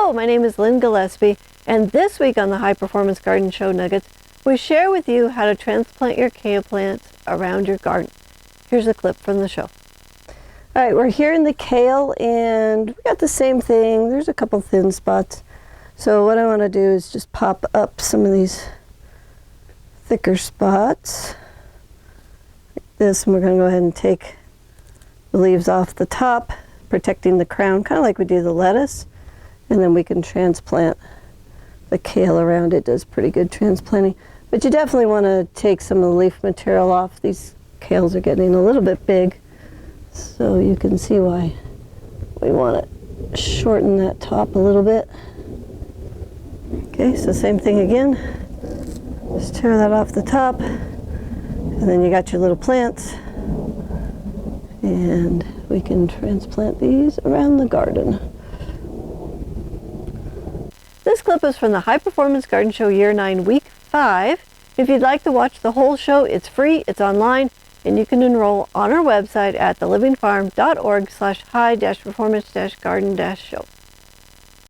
Hello, my name is Lynn Gillespie, and this week on the High Performance Garden Show Nuggets, we share with you how to transplant your kale plants around your garden. Here's a clip from the show. All right, we're here in the kale, and we got the same thing. There's a couple thin spots. So what I want to do is just pop up some of these thicker spots like this, and we're going to go ahead and take the leaves off the top, protecting the crown, kind of like we do the lettuce, and then we can transplant the kale around. It does pretty good transplanting, but you definitely want to take some of the leaf material off. These kales are getting a little bit big, so you can see why we want to shorten that top a little bit. Okay, so same thing again. Just tear that off the top, and then you got your little plants, and we can transplant these around the garden. This clip is from the High Performance Garden Show Year 9, Week 5. If you'd like to watch the whole show, it's free, it's online, and you can enroll on our website at thelivingfarm.org/high-performance-garden-show.